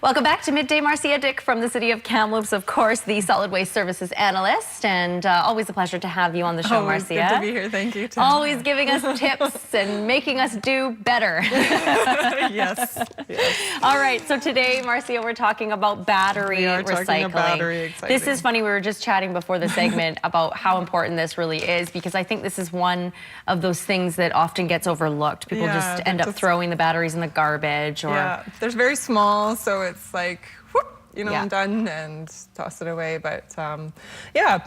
Welcome back to Midday. Marcia from the City of Kamloops, of course, the Solid Waste Services Analyst, and always a pleasure to have you on the show, Marcia. Good to be here. Thank you, Tim. Always giving us tips and making us do better. Yes. All right, so today, Marcia, we're talking about battery recycling. Talking about battery recycling. This is funny. We were just chatting before the segment about how important this really is, because I think this is one of those things that often gets overlooked. People just end up throwing the batteries in the garbage. Or they're very small, so it's like, whoop, I'm done and toss it away. But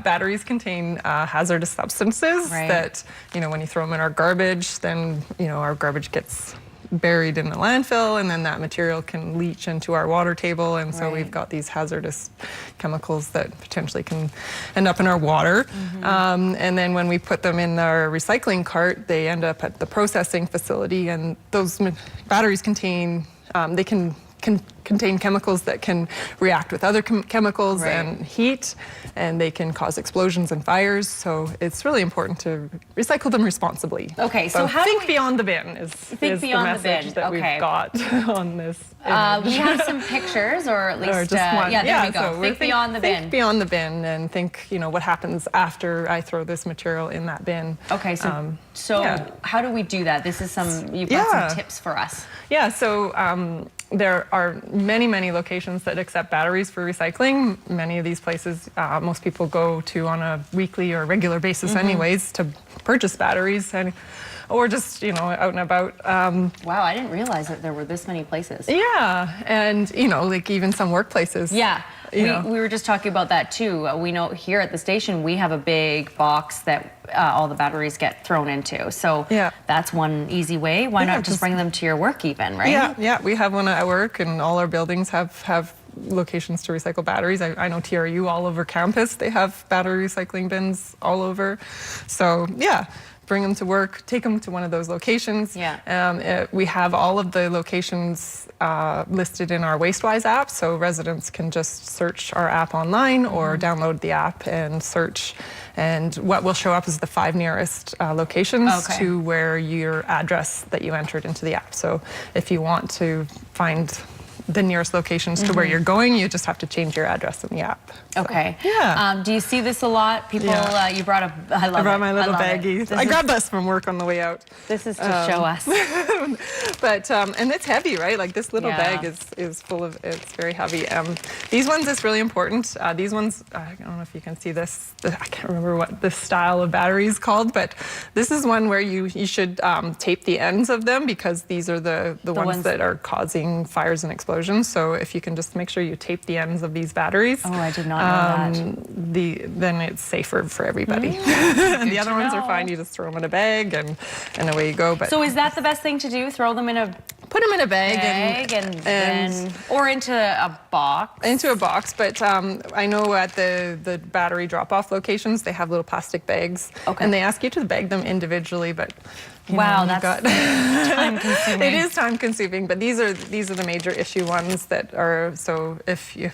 batteries contain hazardous substances that, when you throw them in our garbage, then, our garbage gets buried in the landfill, and then that material can leach into our water table, and so we've got these hazardous chemicals that potentially can end up in our water. And then when we put them in our recycling cart, they end up at the processing facility, and those batteries contain they can contain chemicals that can react with other chemicals and heat, and they can cause explosions and fires. So it's really important to recycle them responsibly. Okay, so how think beyond the bin is the message that we've got on this image. We have some pictures, or at least, just one. There we go. So think beyond the bin. Think beyond the bin, and think, what happens after I throw this material in that bin. Okay, so how do we do that? This is you've got some tips for us. Yeah, so there are many locations that accept batteries for recycling. Many of these places most people go to on a weekly or regular basis anyways to purchase batteries, or just out and about. Wow, I didn't realize that there were this many places. Yeah, and like even some workplaces. Yeah, we were just talking about that too. We know here at the station we have a big box that all the batteries get thrown into. So that's one easy way. Why not just bring them to your work even, right? Yeah, we have one at work, and all our buildings have locations to recycle batteries. I know TRU all over campus, they have battery recycling bins all over. So bring them to work, take them to one of those locations. We have all of the locations listed in our WasteWise app, so residents can just search our app online or download the app and search. And what will show up is the 5 nearest locations to where your address that you entered into the app. So if you want to find the nearest locations to where you're going, you just have to change your address in the app. So, okay. Do you see this a lot? People, you brought I brought my little baggie. I grabbed this from work on the way out. This is to show us. But, and it's heavy, right? Like this little bag is full of, it's very heavy. These ones, it's really important. These ones, I don't know if you can see this. I can't remember what this style of battery is called, but this is one where you should tape the ends of them, because these are the ones that are causing fires and explosions. So if you can just make sure you tape the ends of these batteries. Oh, I did not know that. Then it's safer for everybody. And the other ones are fine. You just throw them in a bag and away you go. But so is that the best thing to do? Throw them in a... Put them in a bag and then, or into a box. Into a box, but I know at the battery drop-off locations, they have little plastic bags. And they ask you to bag them individually, but wow, that's time-consuming. It is time-consuming, but these are the major issue ones that are, so if you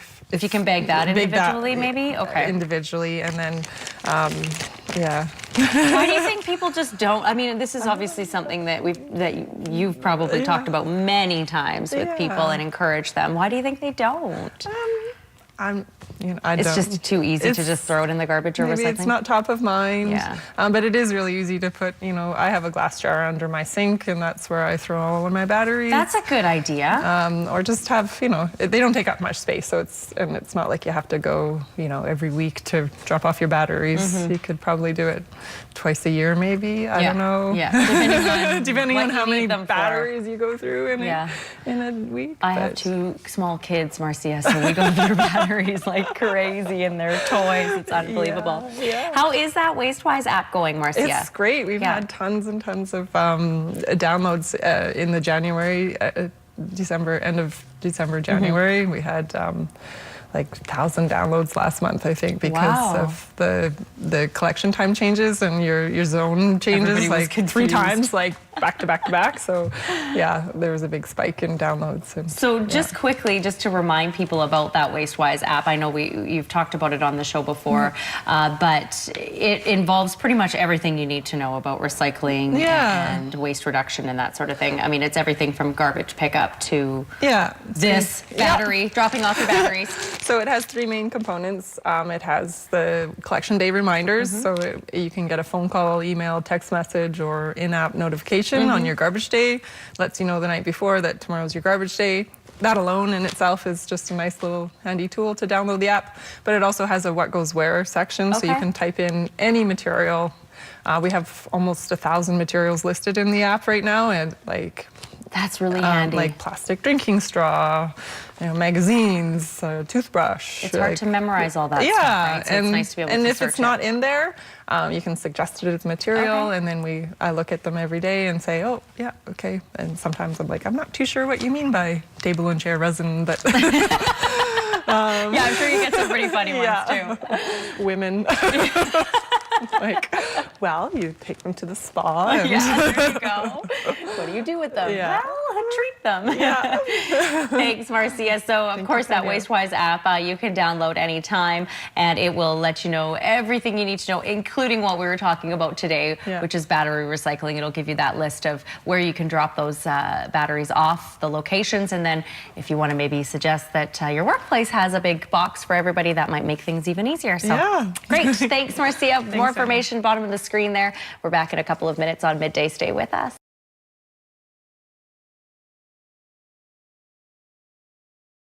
can bag that individually, maybe? Okay. Individually, and then, Why do you think people just don't? I mean, this is obviously something that you've probably talked about many times with people and encouraged them. Why do you think they don't? It's just too easy to just throw it in the garbage or recycling? Maybe it's not top of mind, but it is really easy to put, I have a glass jar under my sink, and that's where I throw all of my batteries. That's a good idea. Or just have, they don't take up much space, so it's not like you have to go, every week to drop off your batteries. You could probably do it twice a year, maybe. I don't know. Yeah, depending on how many batteries you go through in a week. I have 2 small kids, Marcia, so we go through batteries like crazy, and their toys. It's unbelievable. How is that WasteWise app going, Marcia? It's great. We've had tons and tons of downloads in the end of December, January. We had like 1,000 downloads last month, I think, because of the collection time changes and your zone changes like 3 times. Like back to back to back. So yeah, there was a big spike in downloads. And, so just quickly, just to remind people about that WasteWise app, I know you've talked about it on the show before, but it involves pretty much everything you need to know about recycling and waste reduction and that sort of thing. I mean, it's everything from garbage pickup to this battery, dropping off your batteries. So it has 3 main components. It has the collection day reminders, so you can get a phone call, email, text message, or in-app notification on your garbage day. Lets you know the night before that tomorrow's your garbage day. That alone in itself is just a nice little handy tool to download the app. But it also has a what goes where section, so you can type in any material. We have almost 1,000 materials listed in the app right now, and that's really handy. Like plastic drinking straw, magazines, toothbrush. It's hard to memorize all that stuff, right? So it's nice to be able to search it. And if it's not in there, you can suggest it as material, and then I look at them every day and say, oh, yeah, okay. And sometimes I'm like, I'm not too sure what you mean by table and chair resin, but... yeah, I'm sure you get some pretty funny ones, too. Women. Well, you take them to the spa. And there you go. What do you do with them? Yeah. Well, treat them. Yeah. Thanks, Marcia. So, of course, that WasteWise app you can download anytime, and it will let you know everything you need to know, including what we were talking about today, which is battery recycling. It'll give you that list of where you can drop those batteries off, the locations, and then if you want to maybe suggest that your workplace has a big box for everybody, that might make things even easier. So, great. Thanks, Marcia. More information, bottom of the screen there. We're back in a couple of minutes on Midday. Stay with us.